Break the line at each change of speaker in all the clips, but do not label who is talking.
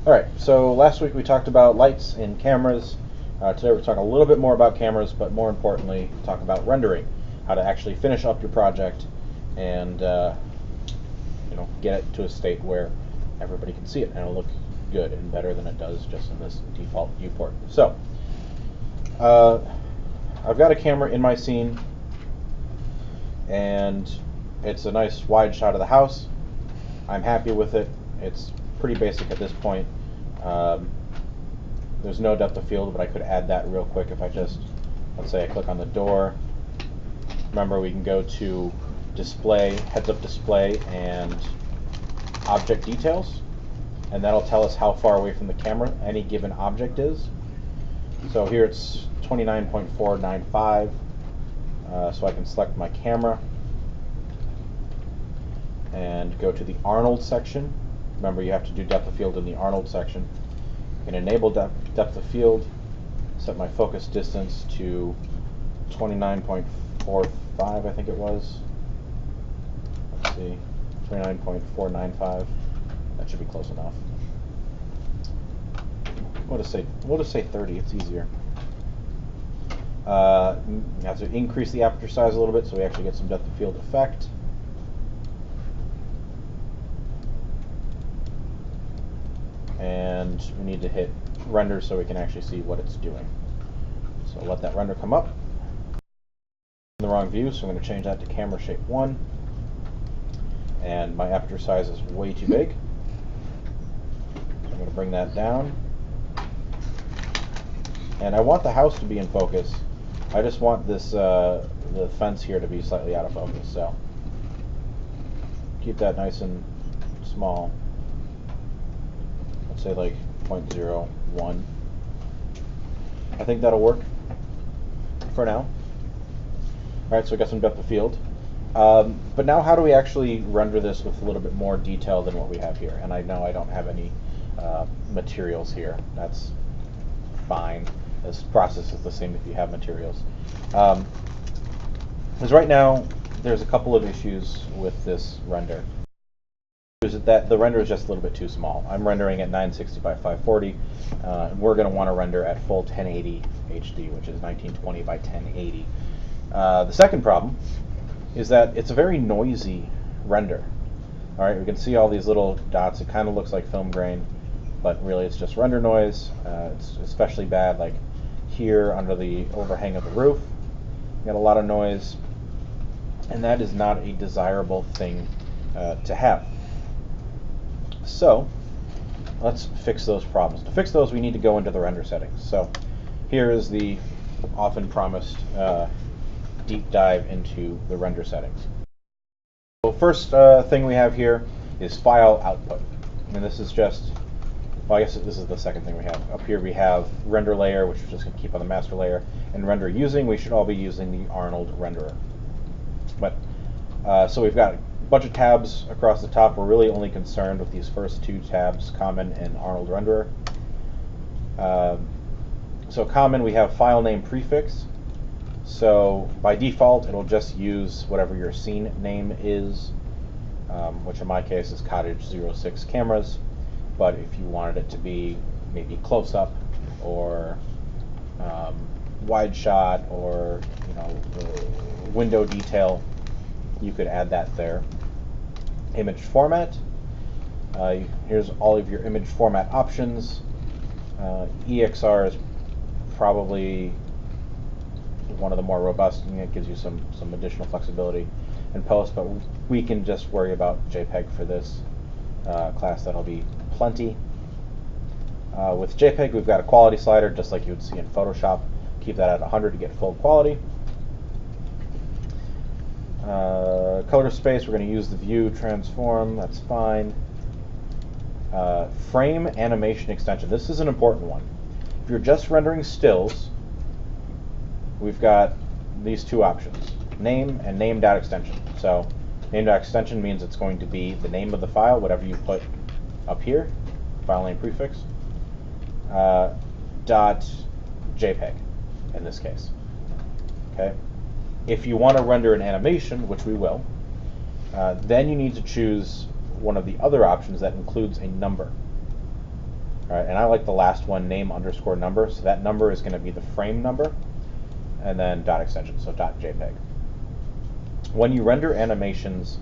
Alright, so last week we talked about lights in cameras. Today we're talking a little bit more about cameras, but more importantly, talk about rendering, how to actually finish up your project and get it to a state where everybody can see it and it'll look good and better than it does just in this default viewport. So, I've got a camera in my scene, and it's a nice wide shot of the house. I'm happy with it. It's pretty basic at this point. There's no depth of field, but I could add that real quick if I just, let's say I click on the door. Remember, we can go to display, heads-up display, and object details, and that'll tell us how far away from the camera any given object is. So here it's 29.495, so I can select my camera and go to the Arnold section. Remember, you have to do depth of field in the Arnold section. I can enable depth of field, set my focus distance to 29.45, I think it was. Let's see, 29.495. That should be close enough. We'll just say 30. It's easier. You have to increase the aperture size a little bit so we actually get some depth of field effect. And we need to hit render so we can actually see what it's doing. So let that render come up. In the wrong view, so I'm going to change that to camera shape 1. And my aperture size is way too big. I'm going to bring that down. And I want the house to be in focus. I just want this the fence here to be slightly out of focus. So keep that nice and small. Let's say like 0.01. I think that'll work for now. Alright, so we got some depth of field. But now how do we actually render this with a little bit more detail than what we have here? And I know I don't have any materials here. That's fine. This process is the same if you have materials. Because right now there's a couple of issues with this render. Is that the render is just a little bit too small. I'm rendering at 960 by 540, and we're going to want to render at full 1080 HD, which is 1920 by 1080. The second problem is that it's a very noisy render. All right, we can see all these little dots. It kind of looks like film grain, but really it's just render noise. It's especially bad like here under the overhang of the roof. You got a lot of noise, and that is not a desirable thing to have. So let's fix those problems. To fix those, we need to go into the render settings. So here is the often promised deep dive into the render settings. So first thing we have here is file output. And this is just, well, I guess this is the second thing we have. Up here we have render layer, which we're just going to keep on the master layer, and render using. We should all be using the Arnold renderer. But so we've got a bunch of tabs across the top. We're really only concerned with these first two tabs, Common and Arnold renderer. So Common, we have file name prefix. So by default, it'll just use whatever your scene name is, which in my case is Cottage 06 cameras. But if you wanted it to be maybe close up or wide shot or window detail, you could add that there. Image format. Here's all of your image format options. EXR is probably one of the more robust, and it gives you some additional flexibility in post, but we can just worry about JPEG for this class. That'll be plenty. With JPEG, we've got a quality slider just like you would see in Photoshop. Keep that at 100 to get full quality. Color space, we're going to use the view transform. That's fine. Frame animation extension. This is an important one. If you're just rendering stills, we've got these two options, name and name.extension. So name.extension means it's going to be the name of the file, whatever you put up here, file name prefix, dot JPEG in this case. Okay. If you want to render an animation, which we will, then you need to choose one of the other options that includes a number. All right, and I like the last one, name underscore number. So that number is going to be the frame number, and then dot extension, so dot JPEG. When you render animations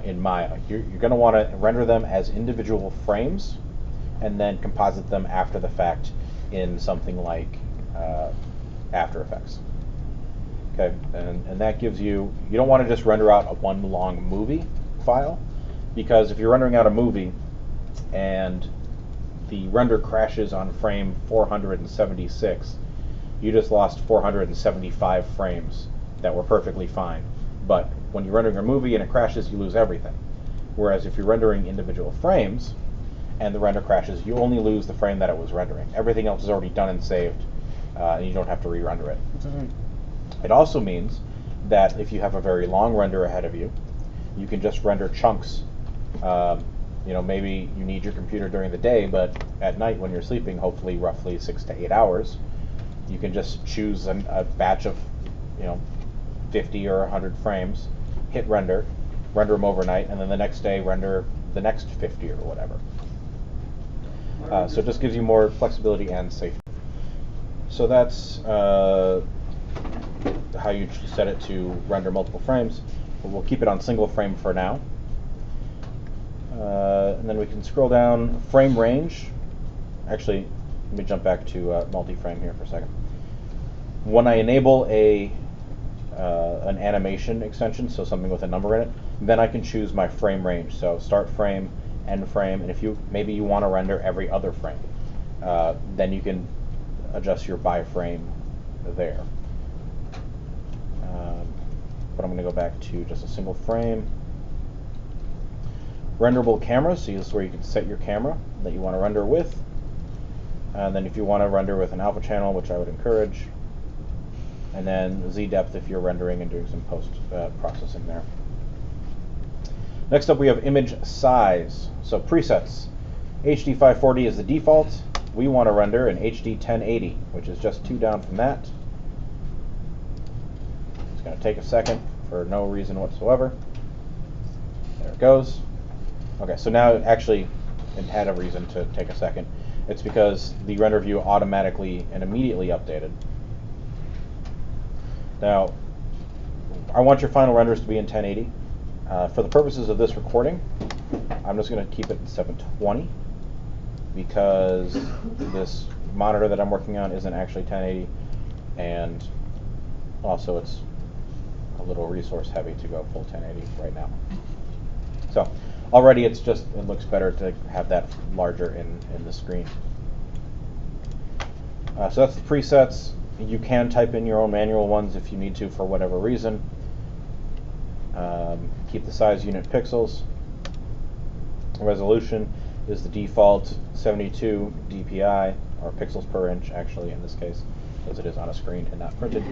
in Maya, you're going to want to render them as individual frames, and then composite them after the fact in something like After Effects. Okay, and that gives you don't want to just render out a one long movie file, because if you're rendering out a movie and the render crashes on frame 476, you just lost 475 frames that were perfectly fine. But when you're rendering a movie and it crashes, you lose everything. Whereas if you're rendering individual frames and the render crashes, you only lose the frame that it was rendering. Everything else is already done and saved, and you don't have to re-render it. It also means that if you have a very long render ahead of you, you can just render chunks. Maybe you need your computer during the day, but at night when you're sleeping, hopefully roughly 6 to 8 hours, you can just choose a batch of 50 or 100 frames, hit render them overnight, and then the next day render the next 50 or whatever. So it just gives you more flexibility and safety. So that's how you set it to render multiple frames. We'll keep it on single frame for now. And then we can scroll down frame range. Actually, let me jump back to multi-frame here for a second. When I enable an animation extension, so something with a number in it, then I can choose my frame range. So start frame, end frame, and if maybe you want to render every other frame, then you can adjust your by frame there. But I'm going to go back to just a single frame. Renderable camera, so this is where you can set your camera that you want to render with. And then if you want to render with an alpha channel, which I would encourage. And then Z depth if you're rendering and doing some post processing there. Next up we have image size. So presets. HD 540 is the default. We want to render in HD 1080, which is just 2 down from that. It's going to take a second for no reason whatsoever. There it goes. Okay, so now actually it had a reason to take a second. It's because the render view automatically and immediately updated. Now, I want your final renders to be in 1080. For the purposes of this recording, I'm just going to keep it in 720 because this monitor that I'm working on isn't actually 1080, and also it's a little resource heavy to go full 1080 right now. So already it looks better to have that larger in the screen. So that's the presets. You can type in your own manual ones if you need to for whatever reason. Keep the size unit pixels. Resolution is the default 72 dpi, or pixels per inch actually in this case, because it is on a screen and not printed.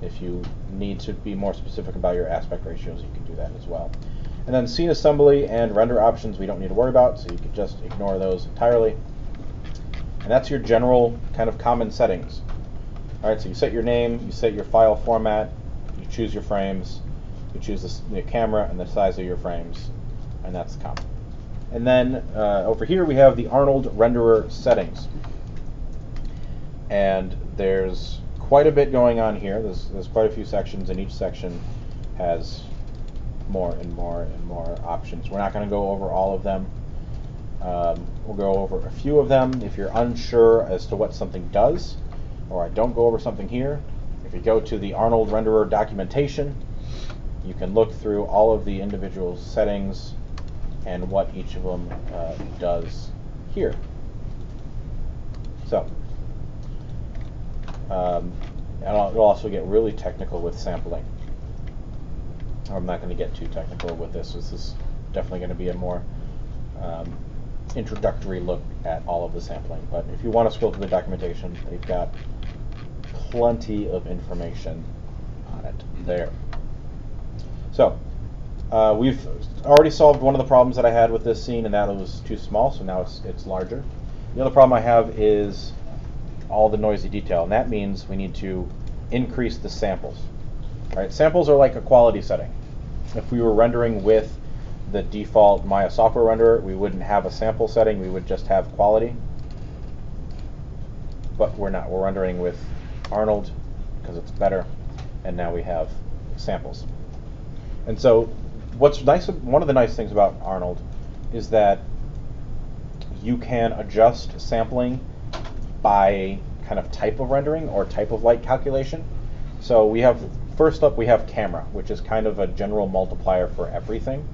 If you need to be more specific about your aspect ratios, you can do that as well. And then scene assembly and render options we don't need to worry about, so you can just ignore those entirely. And that's your general kind of common settings. Alright, so you set your name, you set your file format, you choose your frames, you choose the camera and the size of your frames, and that's common. And then over here we have the Arnold renderer settings. And there's quite a bit going on here. There's quite a few sections, and each section has more and more and more options. We're not going to go over all of them. We'll go over a few of them. If you're unsure as to what something does, or I don't go over something here, if you go to the Arnold renderer documentation, you can look through all of the individual settings and what each of them does here. So, and it'll also get really technical with sampling. I'm not going to get too technical with this. This is definitely going to be a more introductory look at all of the sampling. But if you want to scroll through the documentation, they've got plenty of information on it there. So we've already solved one of the problems that I had with this scene, and that it was too small, so now it's larger. The other problem I have is all the noisy detail, and that means we need to increase the samples. Right? Samples are like a quality setting. If we were rendering with the default Maya software renderer, we wouldn't have a sample setting, we would just have quality. But we're not. We're rendering with Arnold because it's better, and now we have samples. And so what's nice, one of the nice things about Arnold is that you can adjust sampling by kind of type of rendering or type of light calculation. So we have, first up we have camera, which is kind of a general multiplier for everything.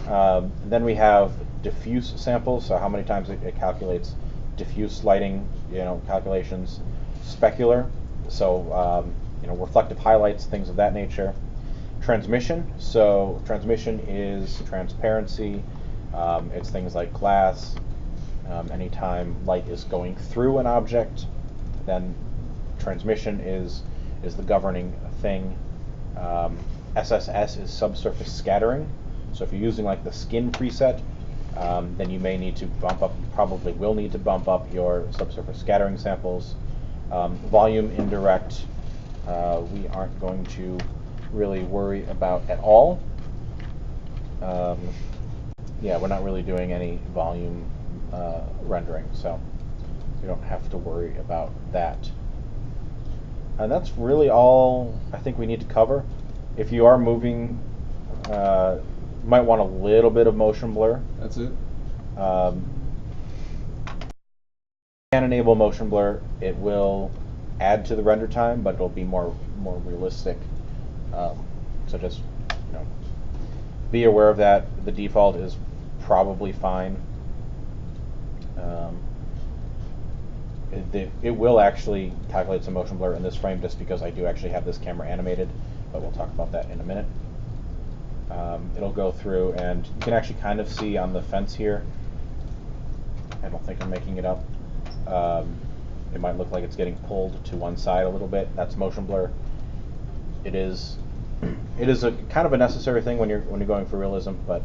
Then we have diffuse samples, so how many times it calculates diffuse lighting, calculations. Specular, so reflective highlights, things of that nature. Transmission, so transmission is transparency. It's things like glass. Anytime light is going through an object, then transmission is the governing thing. SSS is subsurface scattering. So if you're using like the skin preset, then you may need to bump up, probably will need to bump up your subsurface scattering samples. Volume indirect, we aren't going to really worry about at all. Yeah, we're not really doing any volume rendering, so you don't have to worry about that. And that's really all I think we need to cover. If you are moving, you might want a little bit of motion blur.
That's it?
Can enable motion blur. It will add to the render time, but it'll be more realistic. So just be aware of that. The default is probably fine. It will actually calculate some motion blur in this frame just because I do actually have this camera animated, but we'll talk about that in a minute. It'll go through, and you can actually kind of see on the fence here, I don't think I'm making it up, it might look like it's getting pulled to one side a little bit. That's motion blur. It is a kind of a necessary thing when you're going for realism, but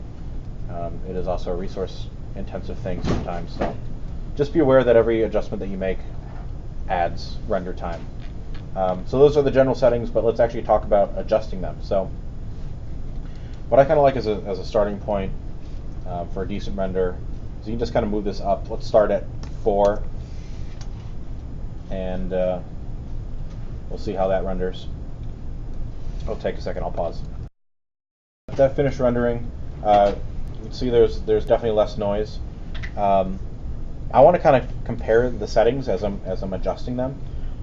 it is also a resource intensive thing sometimes. So just be aware that every adjustment that you make adds render time. So those are the general settings, but let's actually talk about adjusting them. So what I kind of like as a starting point for a decent render is you can just kind of move this up. Let's start at 4, and we'll see how that renders. It'll take a second. I'll pause. At that finished rendering, you can see there's definitely less noise. I want to kind of compare the settings as I'm adjusting them.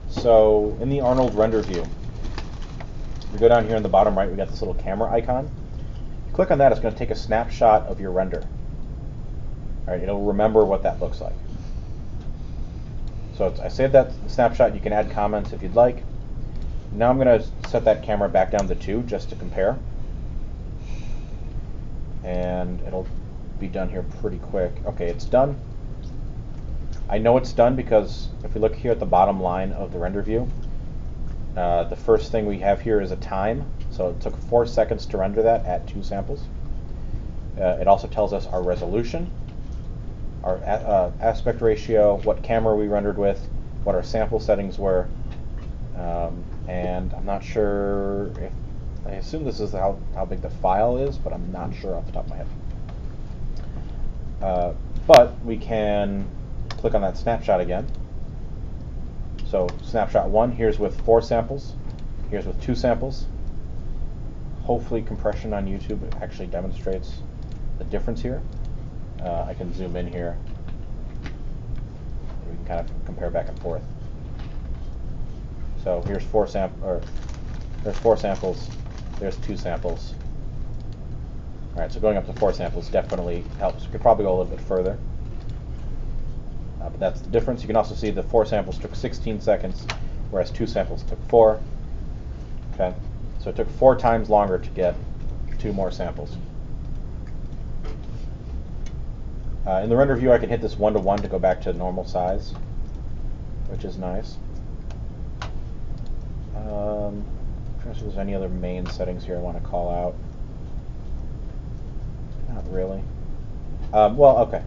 So in the Arnold render view, we go down here in the bottom right, we got this little camera icon. If you click on that, it's going to take a snapshot of your render. All right, it'll remember what that looks like. So I saved that snapshot. You can add comments if you'd like. Now I'm going to set that camera back down to 2 just to compare. And it'll be done here pretty quick. Okay, it's done. I know it's done because if we look here at the bottom line of the render view, the first thing we have here is a time. So it took 4 seconds to render that at 2 samples. It also tells us our resolution, our aspect ratio, what camera we rendered with, what our sample settings were, and I'm not sure if, I assume this is how big the file is, but I'm not sure off the top of my head. But we can click on that snapshot again. So snapshot 1, here's with 4 samples, here's with 2 samples. Hopefully compression on YouTube actually demonstrates the difference here. I can zoom in here. We can kind of compare back and forth. So here's 4 samples, there's 2 samples. All right, so going up to 4 samples definitely helps. We could probably go a little bit further. But that's the difference. You can also see the 4 samples took 16 seconds, whereas 2 samples took 4. Okay, so it took 4 times longer to get 2 more samples. In the render view, I can hit this 1:1 to go back to normal size, which is nice. I'm trying to see if there's any other main settings here I want to call out. Not really. Well, okay.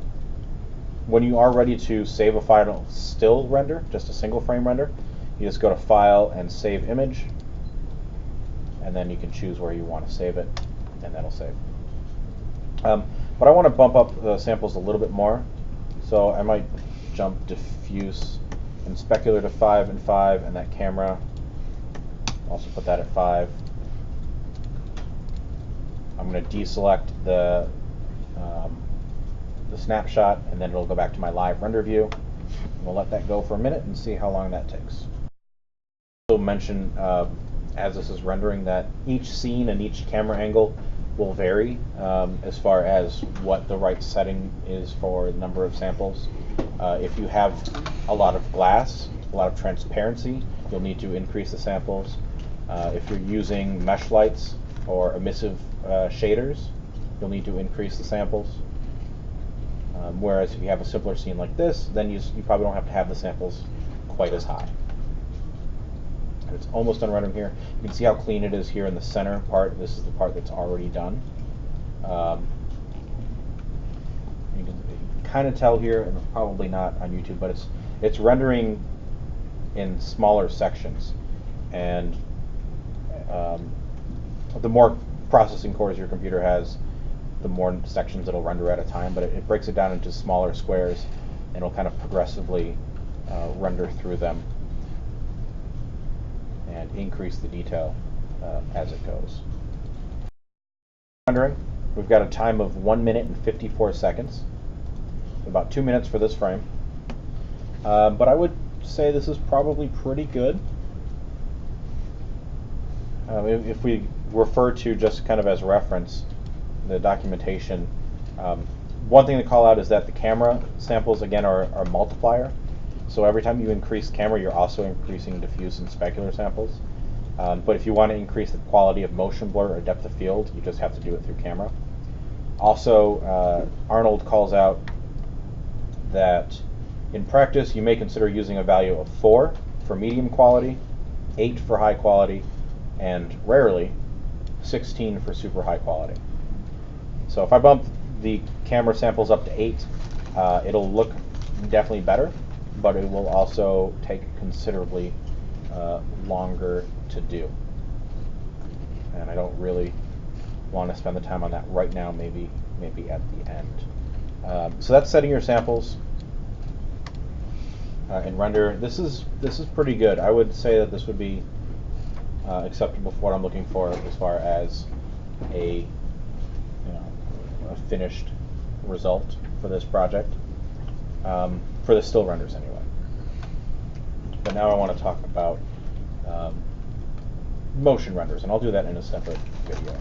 When you are ready to save a final still render, just a single frame render, you just go to File and Save Image, and then you can choose where you want to save it, and that'll save. But I want to bump up the samples a little bit more, so I might jump diffuse and specular to 5 and 5, and that camera, also put that at 5. I'm going to deselect the snapshot, and then it'll go back to my live render view. We'll let that go for a minute and see how long that takes. I'll mention, as this is rendering, that each scene and each camera angle will vary as far as what the right setting is for the number of samples. If you have a lot of glass, a lot of transparency, you'll need to increase the samples. If you're using mesh lights or emissive shaders, you'll need to increase the samples. Whereas if you have a simpler scene like this, then you probably don't have to have the samples quite as high. And it's almost done rendering here. You can see how clean it is here in the center part. This is the part that's already done. You can kind of tell here, and probably not on YouTube, but it's rendering in smaller sections. And the more processing cores your computer has, the more sections it'll render at a time, but it breaks it down into smaller squares, and it'll kind of progressively render through them and increase the detail as it goes. Rendering, we've got a time of 1 minute and 54 seconds, about 2 minutes for this frame, but I would say this is probably pretty good. If we refer to, just kind of as reference, the documentation, one thing to call out is that the camera samples, again, are a multiplier. So every time you increase camera, you're also increasing diffuse and specular samples. But if you want to increase the quality of motion blur or depth of field, you just have to do it through camera. Also, Arnold calls out that in practice, you may consider using a value of 4 for medium quality, 8 for high quality, and rarely 16 for super high quality. So if I bump the camera samples up to 8, it'll look definitely better, but it will also take considerably longer to do. And I don't really want to spend the time on that right now, maybe at the end. So that's setting your samples in render. This is pretty good. I would say that this would be acceptable for what I'm looking for as far as a finished result for this project, for the still renders anyway. But now I want to talk about motion renders, and I'll do that in a separate video.